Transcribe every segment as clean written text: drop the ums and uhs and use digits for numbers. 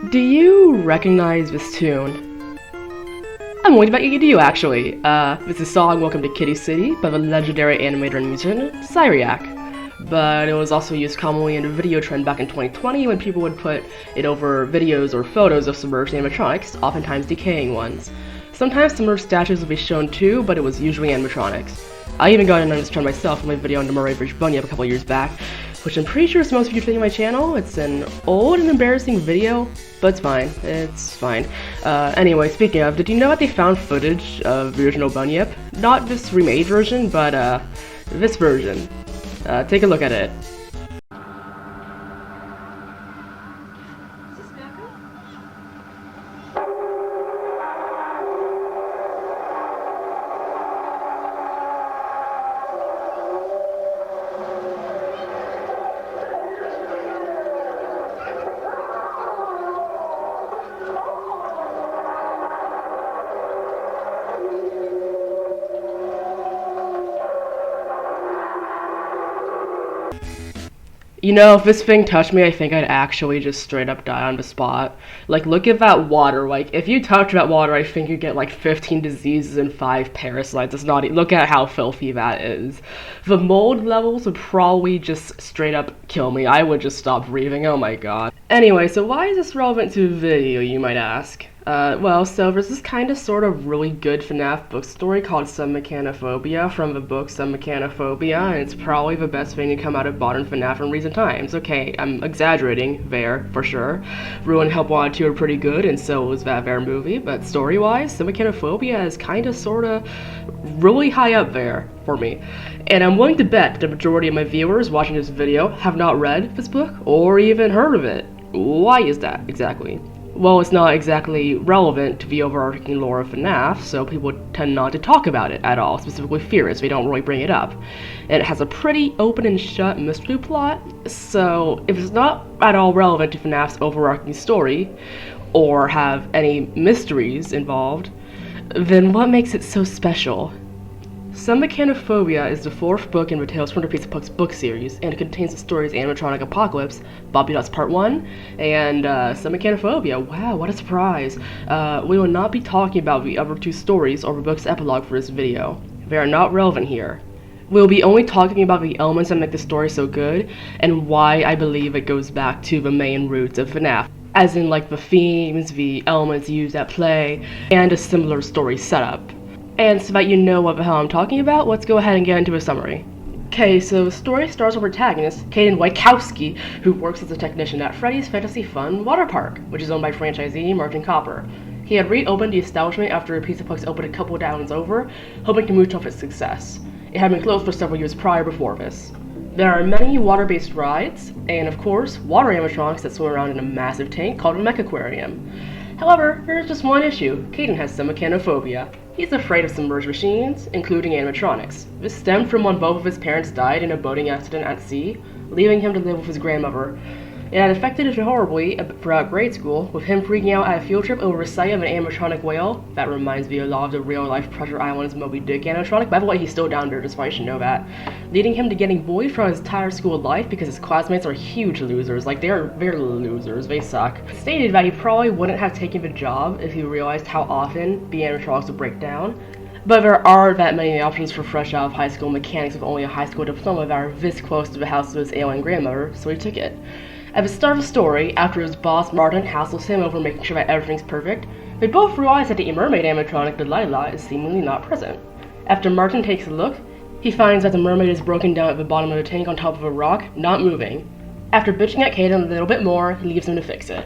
Do you recognize this tune? I'm going to bet you do, actually. It's a song Welcome to Kitty City by the legendary animator and musician, Cyriac. But it was also used commonly in a video trend back in 2020 when people would put it over videos or photos of submerged animatronics, oftentimes decaying ones. Sometimes submerged statues would be shown too, but it was usually animatronics. I even got in on this trend myself in my video on the Murray Bridge Bunyip a couple years back, which I'm pretty sure is most of you taking my channel. It's an old and embarrassing video, but it's fine. It's fine. Anyway, speaking of, did you know that they found footage of the original Bunyip? Not this remade version, but this version. Take a look at it. You know, if this thing touched me, I think I'd actually just straight up die on the spot. Like, look at that water. Like, if you touch that water, I think you get like 15 diseases and 5 parasites. It's not. Look at how filthy that is. The mold levels would probably just straight up kill me. I would just stop breathing. Oh my god. Anyway, so why is this relevant to the video, you might ask? Well, so there's this kind of sort of really good FNAF book story called Mechanophobia from the book Mechanophobia, and it's probably the best thing to come out of modern FNAF in recent times. Okay, I'm exaggerating there, for sure. Ruin Help Wanted 2 are pretty good, and so was that there movie, but story-wise, Mechanophobia is kind of sort of really high up there for me. And I'm willing to bet the majority of my viewers watching this video have not read this book or even heard of it. Why is that, exactly? Well, it's not exactly relevant to the overarching lore of FNAF, so people tend not to talk about it at all, specifically theorists. They don't really bring it up. And it has a pretty open and shut mystery plot, so if it's not at all relevant to FNAF's overarching story, or have any mysteries involved, then what makes it so special? Mechanophobia is the 4th book in the Tales from the Pizza Puck's book series, and it contains the stories Animatronic Apocalypse, Bobby Dots Part 1, and Mechanophobia. Wow, what a surprise. We will not be talking about the other 2 stories or the book's epilogue for this video. They are not relevant here. We'll be only talking about the elements that make the story so good, and why I believe it goes back to the main roots of FNAF. As in, like, the themes, the elements used at play, and a similar story setup. And so that you know what the hell I'm talking about, let's go ahead and get into a summary. Okay, so the story stars our protagonist, Kaden Wykowski, who works as a technician at Freddy's Fantasy Fun Water Park, which is owned by franchisee Martin Copper. He had reopened the establishment after Pizza Puck's opened a couple of towns over, hoping to mooch off its success. It had been closed for several years prior before this. There are many water-based rides, and of course, water animatronics that swim around in a massive tank called a mechaquarium. However, there's just one issue. Kaden has mechanophobia. He's afraid of submerged machines, including animatronics. This stemmed from when both of his parents died in a boating accident at sea, leaving him to live with his grandmother. It had affected him horribly throughout grade school, with him freaking out at a field trip over the sight of an animatronic whale. That reminds me a lot of the real-life Treasure Island's Moby Dick animatronic. By the way, he's still down there, just why you should know that. Leading him to getting bullied throughout his entire school life because his classmates are huge losers. Like, they're losers. They suck. It stated that he probably wouldn't have taken the job if he realized how often the animatronics would break down. But there aren't that many options for fresh out of high school mechanics with only a high school diploma that are this close to the house of his ailing grandmother, so he took it. At the start of the story, after his boss Martin hassles him over making sure that everything's perfect, they both realize that the mermaid animatronic Delilah is seemingly not present. After Martin takes a look, he finds that the mermaid is broken down at the bottom of the tank on top of a rock, not moving. After bitching at Kaden a little bit more, he leaves him to fix it.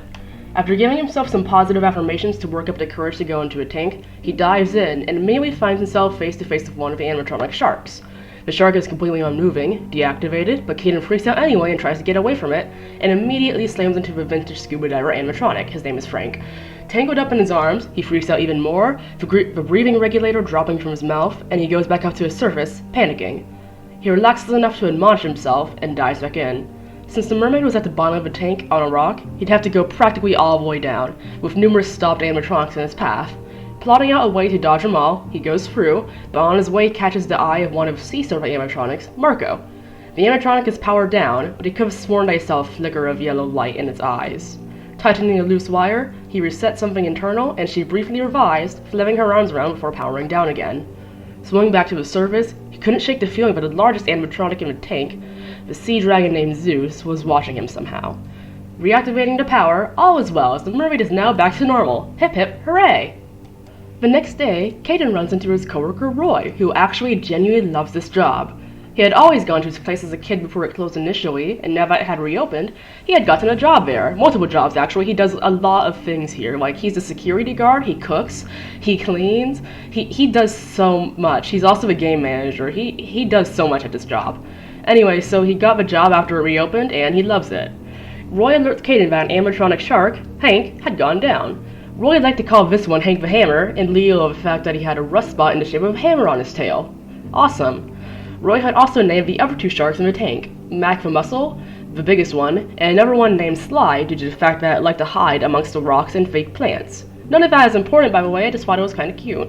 After giving himself some positive affirmations to work up the courage to go into a tank, he dives in and immediately finds himself face to face with one of the animatronic sharks. The shark is completely unmoving, deactivated, but Kaden freaks out anyway and tries to get away from it, and immediately slams into the vintage scuba diver animatronic. His name is Frank. Tangled up in his arms, he freaks out even more, the breathing regulator dropping from his mouth, and he goes back up to his surface, panicking. He relaxes enough to admonish himself, and dives back in. Since the mermaid was at the bottom of the tank on a rock, he'd have to go practically all the way down, with numerous stopped animatronics in his path. Plotting out a way to dodge them all, he goes through, but on his way catches the eye of one of sea serpent animatronics, Marco. The animatronic is powered down, but he could have sworn they saw a flicker of yellow light in its eyes. Tightening a loose wire, he reset something internal, and she briefly revised, flipping her arms around before powering down again. Swimming back to the surface, he couldn't shake the feeling that the largest animatronic in the tank, the sea dragon named Zeus, was watching him somehow. Reactivating the power, all is well as the mermaid is now back to normal. Hip hip, hooray! The next day, Kaden runs into his coworker Roy, who actually genuinely loves this job. He had always gone to his place as a kid before it closed initially, and now that it had reopened, he had gotten a job there. Multiple jobs, actually. He does a lot of things here. Like, he's a security guard, he cooks, he cleans, he does so much. He's also a game manager. He does so much at this job. Anyway, so he got the job after it reopened, and he loves it. Roy alerts Kaden that an animatronic shark, Hank, had gone down. Roy liked to call this one Hank the Hammer, in lieu of the fact that he had a rust spot in the shape of a hammer on his tail. Awesome. Roy had also named the other two sharks in the tank, Mac the Mussel, the biggest one, and another one named Sly due to the fact that it liked to hide amongst the rocks and fake plants. None of that is important, by the way, I just thought it was kind of cute.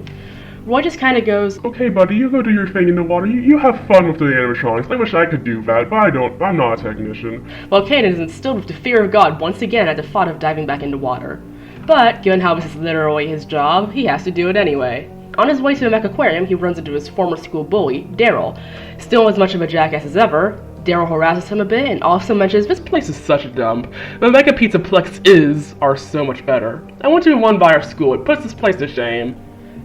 Roy just kind of goes, "Okay, buddy, you go do your thing in the water. You have fun with the animatronics. I wish I could do that, but I don't. I'm not a technician." While Kaden is instilled with the fear of God once again at the thought of diving back into water. But, given how this is literally his job, he has to do it anyway. On his way to the mech aquarium, he runs into his former school bully, Daryl. Still as much of a jackass as ever, Daryl harasses him a bit and also mentions, "This place is such a dump. The Mecha Pizza Plex are so much better. I went to one by our school, it puts this place to shame."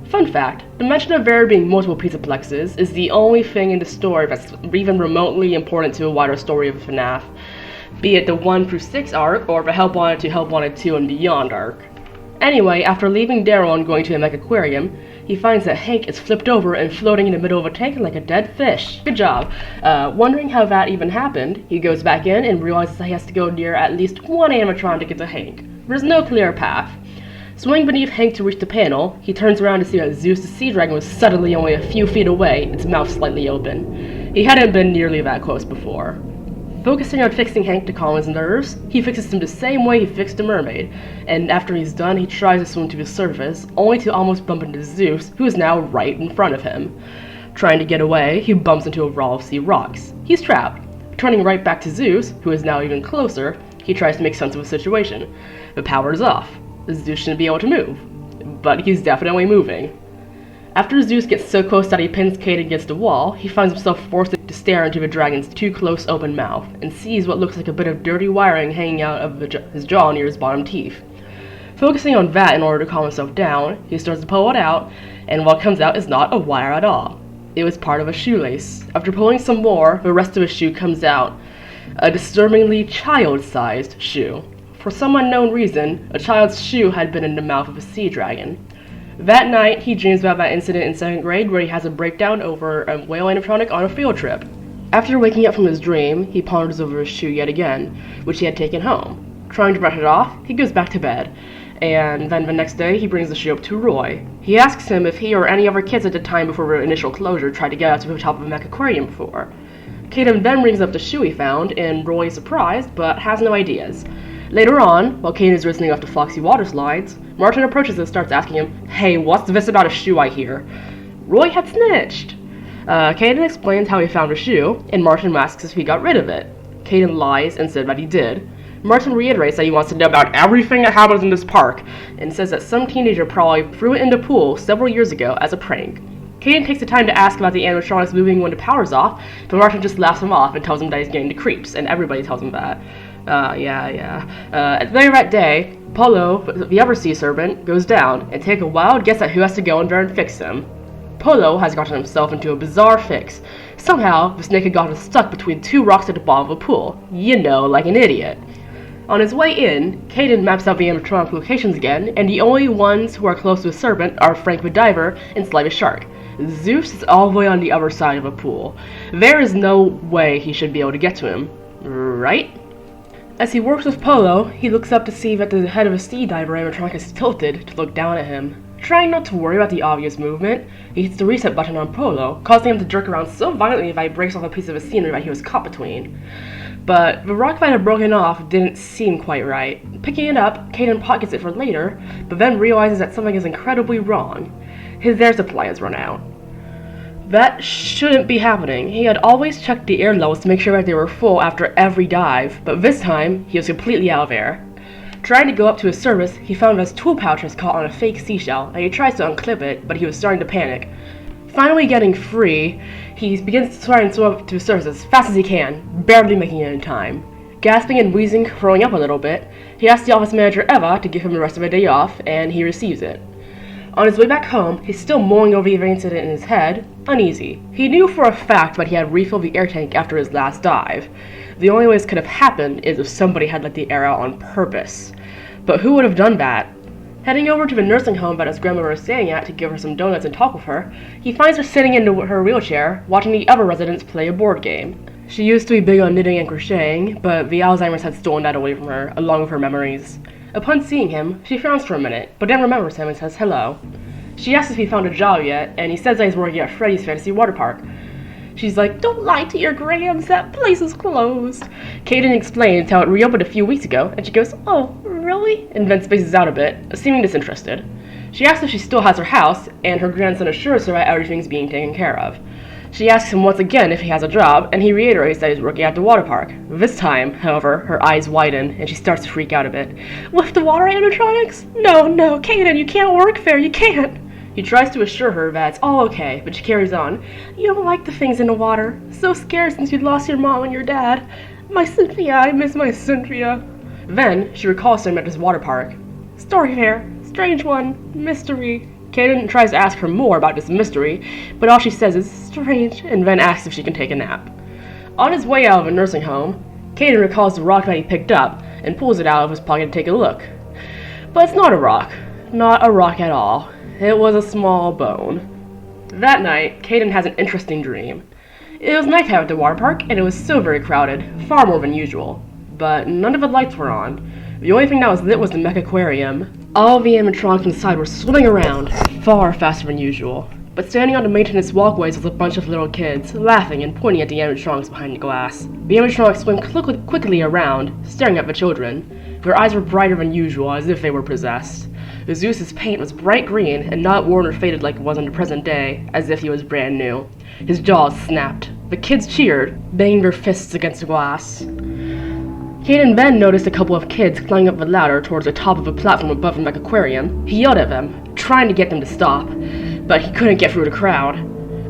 Fun fact, the mention of there being multiple pizza plexes is the only thing in the story that's even remotely important to a wider story of FNAF, be it the 1 through 6 arc or the Help Wanted to Help Wanted 2 and Beyond arc. Anyway, after leaving Daryl and going to the mech aquarium, he finds that Hank is flipped over and floating in the middle of a tank like a dead fish. Good job. Wondering how that even happened, he goes back in and realizes that he has to go near at least one animatronic to get to Hank. There's no clear path. Swimming beneath Hank to reach the panel, he turns around to see that Zeus the sea dragon was suddenly only a few feet away, its mouth slightly open. He hadn't been nearly that close before. Focusing on fixing Hank to calm his nerves, he fixes him the same way he fixed the mermaid, and after he's done, he tries to swim to the surface, only to almost bump into Zeus, who is now right in front of him. Trying to get away, he bumps into a wall of sea rocks. He's trapped. Turning right back to Zeus, who is now even closer, he tries to make sense of the situation. The power is off. Zeus shouldn't be able to move, but he's definitely moving. After Zeus gets so close that he pins Kaden against the wall, he finds himself forced to stare into the dragon's too close open mouth, and sees what looks like a bit of dirty wiring hanging out of his jaw near his bottom teeth. Focusing on that in order to calm himself down, he starts to pull it out, and what comes out is not a wire at all. It was part of a shoelace. After pulling some more, the rest of his shoe comes out. A disturbingly child-sized shoe. For some unknown reason, a child's shoe had been in the mouth of a sea dragon. That night, he dreams about that incident in 2nd grade where he has a breakdown over a whale animatronic on a field trip. After waking up from his dream, he ponders over his shoe yet again, which he had taken home. Trying to brush it off, he goes back to bed, and then the next day, he brings the shoe up to Roy. He asks him if he or any other kids at the time before the initial closure tried to get out to the top of the mech aquarium before. Kaden then brings up the shoe he found, and Roy is surprised, but has no ideas. Later on, while Kaden is listening off the Foxy water slides, Martin approaches and starts asking him, "Hey, what's this about a shoe I hear?" Roy had snitched. Kaden explains how he found a shoe, and Martin asks if he got rid of it. Kaden lies and said that he did. Martin reiterates that he wants to know about everything that happens in this park, and says that some teenager probably threw it in the pool several years ago as a prank. Kaden takes the time to ask about the animatronics moving when the power's off, but Martin just laughs him off and tells him that he's getting the creeps, and everybody tells him that. Later that day, Polo, the other sea serpent, goes down and take a wild guess at who has to go in there and fix him. Polo has gotten himself into a bizarre fix. Somehow, the snake had gotten stuck between two rocks at the bottom of a pool. You know, like an idiot. On his way in, Kaden maps out the animatronic locations again, and the only ones who are close to the serpent are Frank the Diver and Sly the Shark. Zeus is all the way on the other side of a pool. There is no way he should be able to get to him, right? As he works with Polo, he looks up to see that the head of a sea diver animatronic is tilted to look down at him. Trying not to worry about the obvious movement, he hits the reset button on Polo, causing him to jerk around so violently that he breaks off a piece of the scenery that he was caught between. But the rock that had broken off didn't seem quite right. Picking it up, Kaden pockets it for later, but then realizes that something is incredibly wrong. His air supply has run out. That shouldn't be happening. He had always checked the air levels to make sure that they were full after every dive, but this time, he was completely out of air. Trying to go up to his service, he found his tool pouch was caught on a fake seashell, and he tries to unclip it, but he was starting to panic. Finally getting free, he begins to try and swim up to his surface as fast as he can, barely making it in time. Gasping and wheezing, throwing up a little bit, he asks the office manager Eva to give him the rest of a day off, and he receives it. On his way back home, he's still mulling over the incident in his head, uneasy. He knew for a fact that he had refilled the air tank after his last dive. The only way this could have happened is if somebody had let the air out on purpose. But who would have done that? Heading over to the nursing home that his grandmother was staying at to give her some donuts and talk with her, he finds her sitting in her wheelchair, watching the other residents play a board game. She used to be big on knitting and crocheting, but the Alzheimer's had stolen that away from her, along with her memories. Upon seeing him, she frowns for a minute, but then remembers him and says hello. She asks if he found a job yet, and he says that he's working at Freddy's Fantasy Water Park. She's like, "Don't lie to your Grams, that place is closed." Kaden explains how it reopened a few weeks ago, and she goes, "Oh, really?" And then spaces out a bit, seeming disinterested. She asks if she still has her house, and her grandson assures her that everything's being taken care of. She asks him once again if he has a job, and he reiterates that he's working at the water park. This time, however, her eyes widen, and she starts to freak out a bit. "With the water animatronics? No, Kaden, you can't work there, you can't." He tries to assure her that it's all okay, but she carries on. "You don't like the things in the water. So scared since you lost your mom and your dad. My Cynthia, I miss my Cynthia." Then, she recalls him at his water park. "Story there. Strange one. Mystery." Kaden tries to ask her more about this mystery, but all she says is "strange," and then asks if she can take a nap. On his way out of a nursing home, Kaden recalls the rock that he picked up and pulls it out of his pocket to take a look. But it's not a rock. Not a rock at all. It was a small bone. That night, Kaden has an interesting dream. It was nighttime at the water park, and it was so very crowded, far more than usual. But none of the lights were on. The only thing that was lit was the mech aquarium. All the animatronics inside were swimming around, far faster than usual. But standing on the maintenance walkways was a bunch of little kids, laughing and pointing at the animatronics behind the glass. The animatronics swam quickly around, staring at the children. Their eyes were brighter than usual, as if they were possessed. Zeus's paint was bright green and not worn or faded like it was in the present day, as if he was brand new. His jaws snapped. The kids cheered, banging their fists against the glass. Kaden then noticed a couple of kids climbing up the ladder towards the top of a platform above the mech aquarium. He yelled at them, trying to get them to stop, but he couldn't get through the crowd.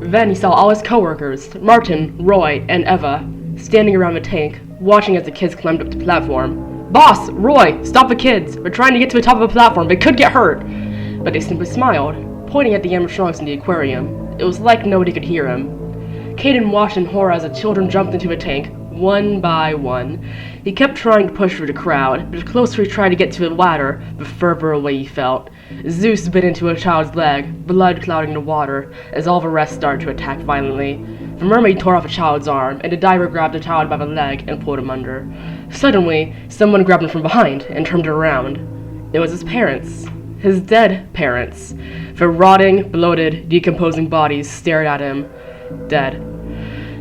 Then he saw all his coworkers, Martin, Roy, and Eva, standing around the tank, watching as the kids climbed up the platform. "Boss! Roy! Stop the kids! They're trying to get to the top of the platform. They could get hurt!" But they simply smiled, pointing at the animatronics in the aquarium. It was like nobody could hear him. Kaden watched in horror as the children jumped into the tank, one by one. He kept trying to push through the crowd, but the closer he tried to get to the ladder, the further away he felt. Zeus bit into a child's leg, blood clouding the water, as all the rest started to attack violently. The mermaid tore off a child's arm, and the diver grabbed the child by the leg and pulled him under. Suddenly, someone grabbed him from behind and turned him around. It was his parents. His dead parents. Their rotting, bloated, decomposing bodies stared at him, dead.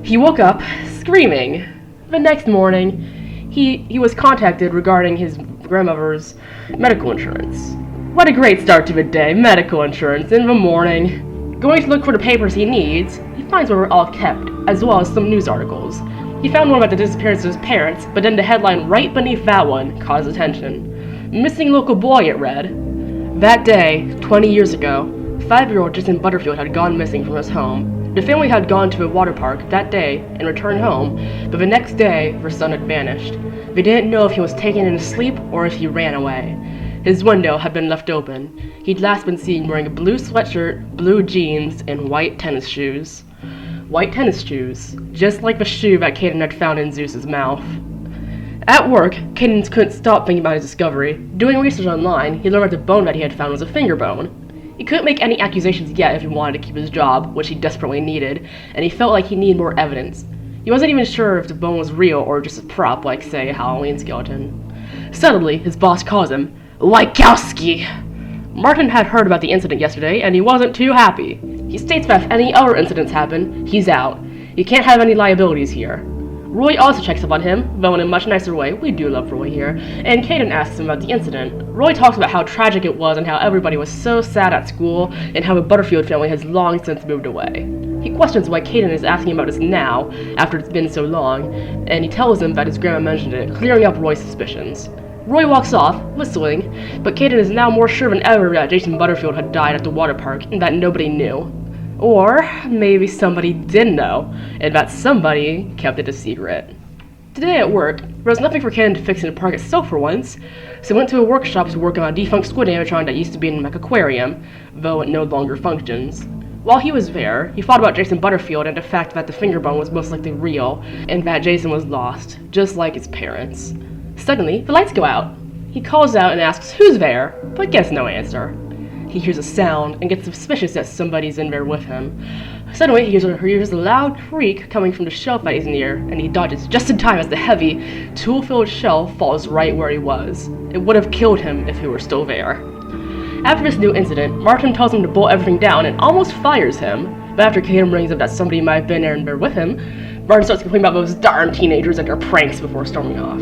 He woke up, screaming. The next morning, he was contacted regarding his grandmother's medical insurance. What a great start to the day, medical insurance in the morning. Going to look for the papers he needs, he finds where they're all kept, as well as some news articles. He found one about the disappearance of his parents, but then the headline right beneath that one caught his attention. "Missing local boy," it read. That day, 20 years ago, 5-year-old Jason Butterfield had gone missing from his home. The family had gone to a water park that day and returned home, but the next day, their son had vanished. They didn't know if he was taken in his sleep or if he ran away. His window had been left open. He'd last been seen wearing a blue sweatshirt, blue jeans, and white tennis shoes. White tennis shoes, just like the shoe that Kaden had found in Zeus's mouth. At work, Kaden couldn't stop thinking about his discovery. Doing research online, he learned that the bone that he had found was a finger bone. He couldn't make any accusations yet if he wanted to keep his job, which he desperately needed, and he felt like he needed more evidence. He wasn't even sure if the bone was real or just a prop, like, say, a Halloween skeleton. Suddenly, his boss calls him, "Wykowski!" Martin had heard about the incident yesterday, and he wasn't too happy. He states that if any other incidents happen, he's out. He can't have any liabilities here. Roy also checks up on him, though in a much nicer way. We do love Roy here. And Kaden asks him about the incident. Roy talks about how tragic it was and how everybody was so sad at school and how the Butterfield family has long since moved away. He questions why Kaden is asking about this now, after it's been so long, and he tells him that his grandma mentioned it, clearing up Roy's suspicions. Roy walks off, whistling, but Kaden is now more sure than ever that Jason Butterfield had died at the water park and that nobody knew. Or maybe somebody did know, and that somebody kept it a secret. Today at work, there was nothing for Kaden to fix in the park itself for once, so he went to a workshop to work on a defunct squid animatronic that used to be in the mechaquarium, though it no longer functions. While he was there, he thought about Jason Butterfield and the fact that the finger bone was most likely real, and that Jason was lost, just like his parents. Suddenly, the lights go out. He calls out and asks who's there, but gets no answer. He hears a sound and gets suspicious that somebody's in there with him. Suddenly, he hears a loud creak coming from the shelf that he's near, and he dodges just in time as the heavy, tool-filled shelf falls right where he was. It would have killed him if he were still there. After this new incident, Martin tells him to bolt everything down and almost fires him, but after Kaden brings up that somebody might have been there with him, Martin starts complaining about those darn teenagers and their pranks before storming off.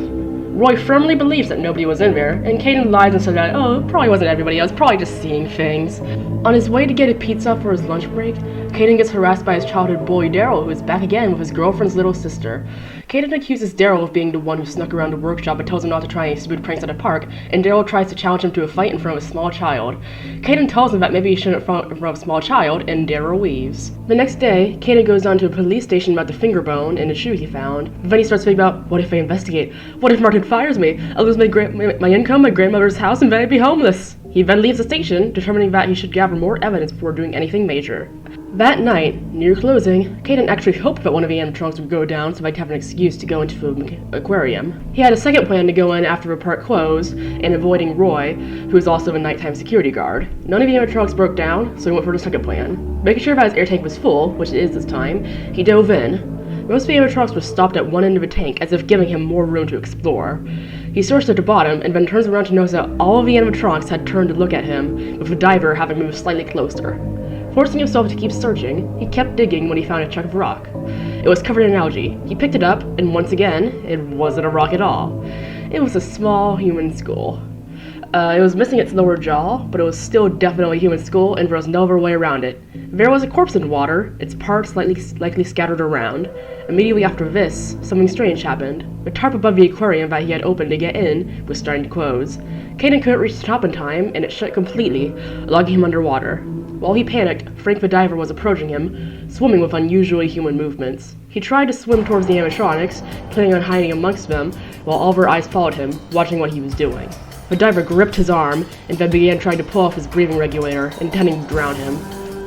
Roy firmly believes that nobody was in there, and Kaden lies and says that, oh, it probably wasn't everybody, I was probably just seeing things. On his way to get a pizza for his lunch break, Kaden gets harassed by his childhood bully Daryl, who is back again with his girlfriend's little sister. Kaden accuses Daryl of being the one who snuck around the workshop but tells him not to try any stupid pranks at the park, and Daryl tries to challenge him to a fight in front of a small child. Kaden tells him that maybe he shouldn't in front of a small child, and Daryl leaves. The next day, Kaden goes down to a police station about the finger bone and the shoe he found. Then he starts thinking about, what if I investigate? What if Martin fires me? I'll lose my income, my grandmother's house, and then I'd be homeless. He then leaves the station, determining that he should gather more evidence before doing anything major. That night, near closing, Kaden actually hoped that one of the animatronics would go down so they'd have an excuse to go into the aquarium. He had a second plan to go in after the park closed, and avoiding Roy, who was also a nighttime security guard. None of the animatronics broke down, so he went for the second plan. Making sure that his air tank was full, which it is this time, he dove in. Most of the animatronics were stopped at one end of the tank, as if giving him more room to explore. He searched at the bottom, and then turns around to notice that all of the animatronics had turned to look at him, with the diver having moved slightly closer. Forcing himself to keep searching, he kept digging when he found a chunk of rock. It was covered in algae. He picked it up, and once again, it wasn't a rock at all. It was a small human skull. It was missing its lower jaw, but it was still definitely a human skull, and there was no other way around it. There was a corpse in the water, its parts likely scattered around. Immediately after this, something strange happened. The tarp above the aquarium that he had opened to get in was starting to close. Kaden couldn't reach the top in time, and it shut completely, logging him underwater. While he panicked, Frank the diver was approaching him, swimming with unusually human movements. He tried to swim towards the animatronics, planning on hiding amongst them, while all their eyes followed him, watching what he was doing. The diver gripped his arm, and then began trying to pull off his breathing regulator, intending to drown him.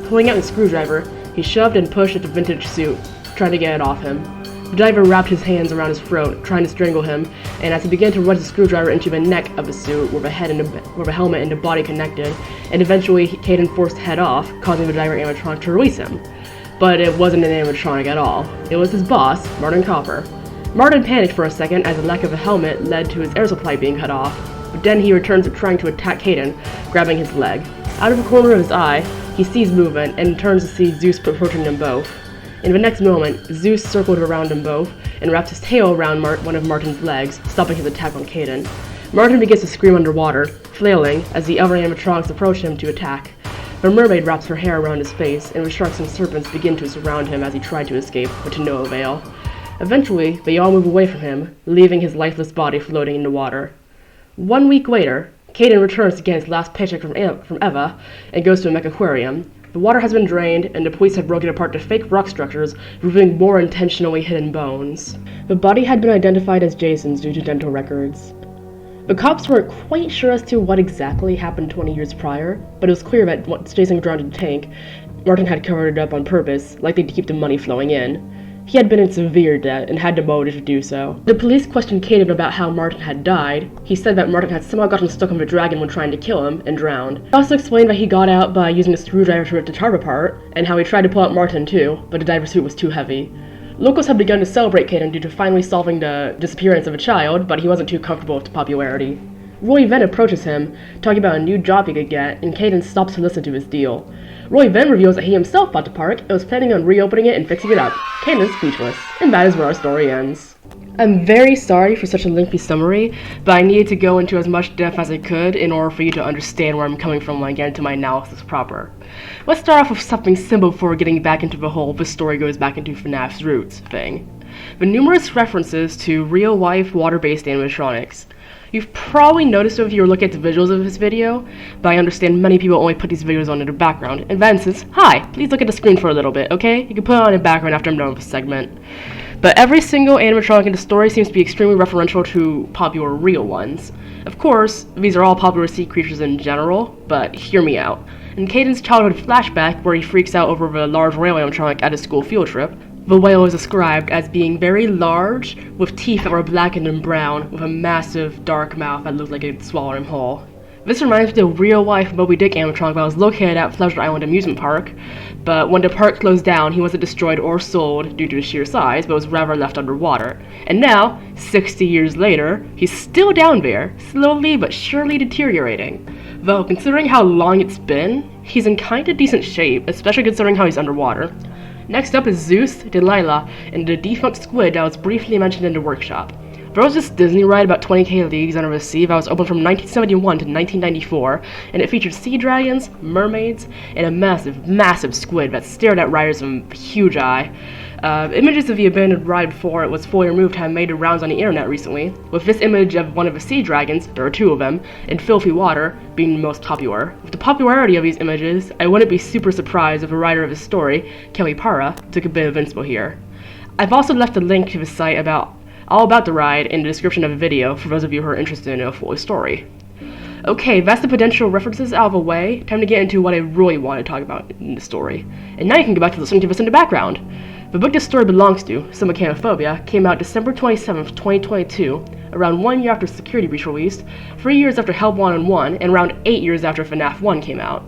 Pulling out the screwdriver, he shoved and pushed at the vintage suit, trying to get it off him. The diver wrapped his hands around his throat, trying to strangle him, and as he began to run the screwdriver into the neck of the suit, where the helmet and the body connected, and eventually Kaden forced the head off, causing the diver animatronic to release him. But it wasn't an animatronic at all. It was his boss, Martin Copper. Martin panicked for a second as the lack of a helmet led to his air supply being cut off, but then he returns to trying to attack Kaden, grabbing his leg. Out of the corner of his eye, he sees movement and turns to see Zeus approaching them both. In the next moment, Zeus circled around them both and wrapped his tail around one of Martin's legs, stopping his attack on Kaden. Martin begins to scream underwater, flailing as the other animatronics approach him to attack. The mermaid wraps her hair around his face, and the sharks and serpents begin to surround him as he tried to escape, but to no avail. Eventually, they all move away from him, leaving his lifeless body floating in the water. 1 week later, Kaden returns to get his last paycheck from Eva and goes to a mechaquarium. The water has been drained, and the police have broken apart the fake rock structures, revealing more intentionally hidden bones. The body had been identified as Jason's due to dental records. The cops weren't quite sure as to what exactly happened 20 years prior, but it was clear that once Jason drowned in the tank, Martin had covered it up on purpose, likely to keep the money flowing in. He had been in severe debt and had the motive to do so. The police questioned Kaden about how Martin had died. He said that Martin had somehow gotten stuck on the dragon when trying to kill him and drowned. He also explained that he got out by using a screwdriver to rip the tarp apart, and how he tried to pull out Martin too, but the diver suit was too heavy. Locals had begun to celebrate Kaden due to finally solving the disappearance of a child, but he wasn't too comfortable with the popularity. Roy then approaches him, talking about a new job he could get, and Kaden stops to listen to his deal. Roy then reveals that he himself bought the park and was planning on reopening it and fixing it up. Kaden is speechless, and that is where our story ends. I'm very sorry for such a lengthy summary, but I needed to go into as much depth as I could in order for you to understand where I'm coming from when I get into my analysis proper. Let's start off with something simple before getting back into the whole "the story goes back into FNAF's roots" thing. The numerous references to real-life water-based animatronics. You've probably noticed it if you were looking at the visuals of this video, but I understand many people only put these videos on in the background. In that instance, hi, please look at the screen for a little bit, okay? You can put it on in the background after I'm done with this segment. But every single animatronic in the story seems to be extremely referential to popular real ones. Of course, these are all popular sea creatures in general, but hear me out. In Kaden's childhood flashback, where he freaks out over the large whale animatronic at a school field trip, the whale is described as being very large, with teeth that were blackened and brown, with a massive dark mouth that looked like it would swallow him whole. This reminds me of the real-life Moby Dick animatronic that was located at Pleasure Island Amusement Park, but when the park closed down, he wasn't destroyed or sold due to his sheer size, but was rather left underwater. And now, 60 years later, he's still down there, slowly but surely deteriorating. Though, considering how long it's been, he's in kinda decent shape, especially considering how he's underwater. Next up is Zeus, Delilah, and the defunct squid that was briefly mentioned in the workshop. There was this Disney ride about 20k leagues under the sea that was open from 1971 to 1994, and it featured sea dragons, mermaids, and a massive squid that stared at riders with a huge eye. Images of the abandoned ride before it was fully removed have made the rounds on the internet recently, with this image of one of the sea dragons, there are two of them, in filthy water, being the most popular. With the popularity of these images, I wouldn't be super surprised if a writer of this story, Kelly Parra, took a bit of inspo here. I've also left a link to the site all about the ride in the description of the video for those of you who are interested in a full story. Okay, that's the potential references out of the way. Time to get into what I really want to talk about in the story. And now you can go back to listening to this in the background. The book this story belongs to, Mechanophobia, came out December 27th, 2022, around 1 year after Security Breach released, 3 years after Help Wanted 1, and around 8 years after FNAF 1 came out.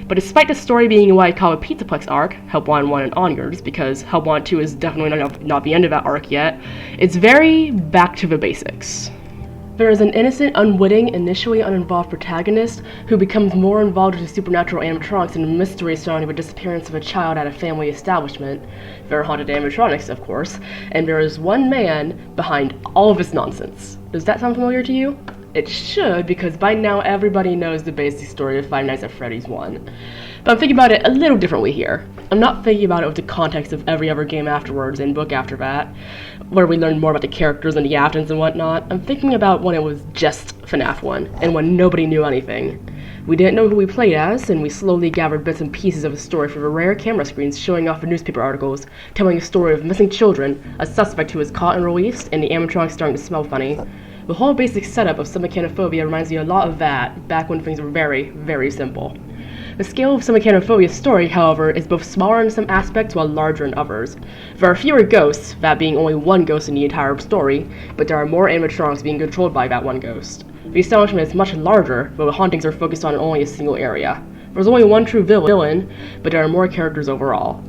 But despite the story being what I call a Pizzaplex arc, Help Wanted 1 and onwards, because Help Wanted 2 is definitely not the end of that arc yet, it's very back to the basics. There is an innocent, unwitting, initially uninvolved protagonist who becomes more involved with the supernatural animatronics and the mystery surrounding the disappearance of a child at a family establishment. There are haunted animatronics, of course, and there is one man behind all of this nonsense. Does that sound familiar to you? It should, because by now everybody knows the basic story of Five Nights at Freddy's 1. But I'm thinking about it a little differently here. I'm not thinking about it with the context of every other game afterwards and book after that, where we learn more about the characters and the captains and whatnot. I'm thinking about when it was just FNAF 1, and when nobody knew anything. We didn't know who we played as, and we slowly gathered bits and pieces of the story from the rare camera screens showing off the newspaper articles, telling a story of missing children, a suspect who was caught and released, and the animatronics starting to smell funny. The whole basic setup of Mechanophobia reminds me a lot of that, back when things were very, very simple. The scale of Mechanophobia's story, however, is both smaller in some aspects while larger in others. There are fewer ghosts, that being only one ghost in the entire story, but there are more animatronics being controlled by that one ghost. The establishment is much larger, but the hauntings are focused on only a single area. There's only one true villain, but there are more characters overall.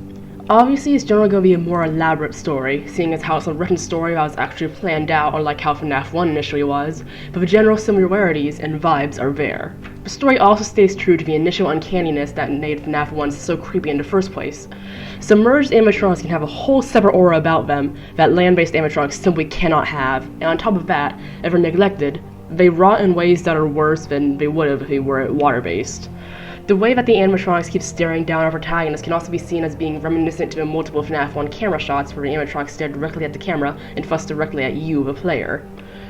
Obviously, it's generally going to be a more elaborate story, seeing as how it's a written story that was actually planned out, unlike how FNAF 1 initially was, but the general similarities and vibes are there. The story also stays true to the initial uncanniness that made FNAF 1 so creepy in the first place. Submerged animatronics can have a whole separate aura about them that land-based animatronics simply cannot have, and on top of that, if they're neglected, they rot in ways that are worse than they would have if they were water-based. The way that the animatronics keep staring down our protagonist can also be seen as being reminiscent to the multiple FNAF 1 camera shots where the animatronics stare directly at the camera and fuss directly at you, the player.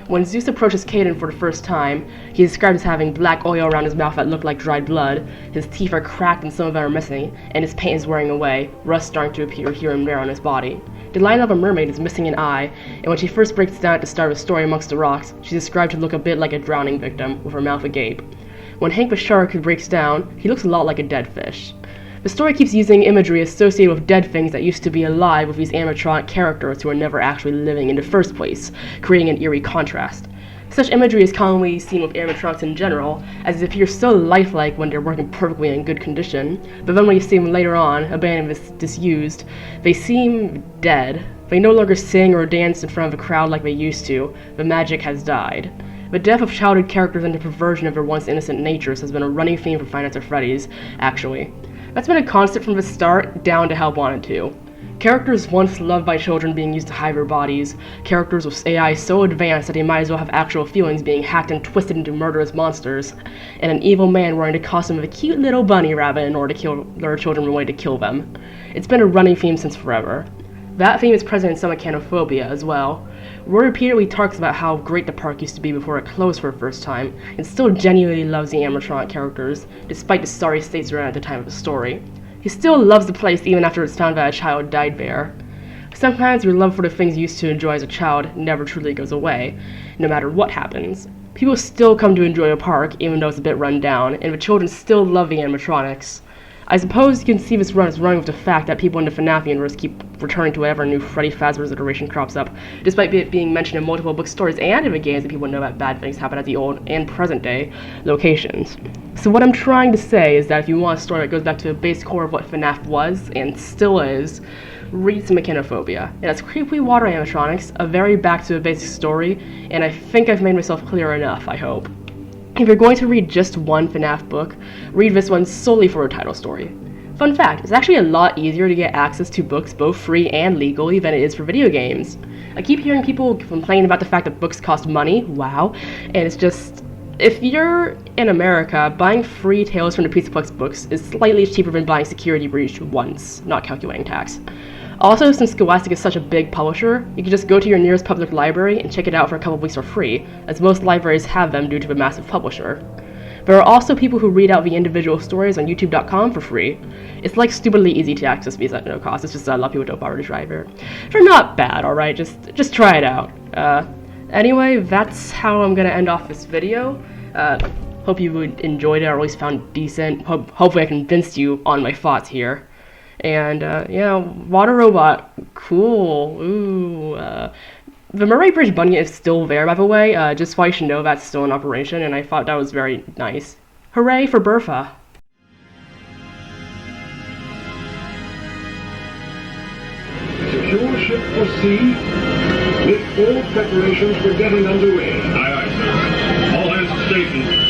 When Zeus approaches Kaden for the first time, he is described as having black oil around his mouth that looked like dried blood, his teeth are cracked and some of them are missing, and his paint is wearing away, rust starting to appear here and there on his body. Delilah the mermaid is missing an eye, and when she first breaks down at the start of the story amongst the rocks, she's described to look a bit like a drowning victim, with her mouth agape. When Hank the shark breaks down, he looks a lot like a dead fish. The story keeps using imagery associated with dead things that used to be alive with these animatronic characters who are never actually living in the first place, creating an eerie contrast. Such imagery is commonly seen with animatronics in general, as it appears so lifelike when they're working perfectly in good condition, but then when you see them later on, abandoned and disused, they seem dead. They no longer sing or dance in front of a crowd like they used to. The magic has died. The death of childhood characters and the perversion of their once innocent natures has been a running theme for Five Nights at Freddy's, actually. That's been a constant from the start, down to Help Wanted 2. Characters once loved by children being used to hide their bodies, characters with AI so advanced that they might as well have actual feelings being hacked and twisted into murderous monsters, and an evil man wearing the costume of a cute little bunny rabbit in order to lure children away to kill them. It's been a running theme since forever. That theme is present in some Mechanophobia as well, Roy repeatedly talks about how great the park used to be before it closed for the first time, and still genuinely loves the animatronic characters, despite the sorry states they're in at the time of the story. He still loves the place even after it's found that a child died there. Sometimes your love for the things you used to enjoy as a child never truly goes away, no matter what happens. People still come to enjoy a park, even though it's a bit run down, and the children still love the animatronics. I suppose you can see this run as running with the fact that people in the FNAF universe keep returning to whatever new Freddy Fazbear's iteration crops up, despite it being mentioned in multiple book stories and in the games that people know that bad things happen at the old and present day locations. So what I'm trying to say is that if you want a story that goes back to the base core of what FNAF was, and still is, read some Mechanophobia. It has creepy water animatronics, a very back to the basic story, and I think I've made myself clear enough, I hope. If you're going to read just one FNAF book, read this one solely for a title story. Fun fact, it's actually a lot easier to get access to books both free and legally than it is for video games. I keep hearing people complain about the fact that books cost money, wow, and it's just, if you're in America, buying free Tales from the Pizza books is slightly cheaper than buying Security Breach once, not calculating tax. Also, since Scholastic is such a big publisher, you can just go to your nearest public library and check it out for a couple weeks for free, as most libraries have them due to the massive publisher. There are also people who read out the individual stories on youtube.com for free. It's like stupidly easy to access these at no cost, it's just a lot of people don't bother to try it. They're not bad, alright, just try it out. Anyway, that's how I'm gonna end off this video. Hope you enjoyed it, or at least found it decent. Hopefully I convinced you on my thoughts here. And, yeah, water robot, cool, ooh, the Murray Bridge Bunny is still there, by the way, just so you should know that's still in operation, and I thought that was very nice. Hooray for Bertha! Secure ship for sea. Make all preparations for getting underway. Aye, aye, sir. All hands to station.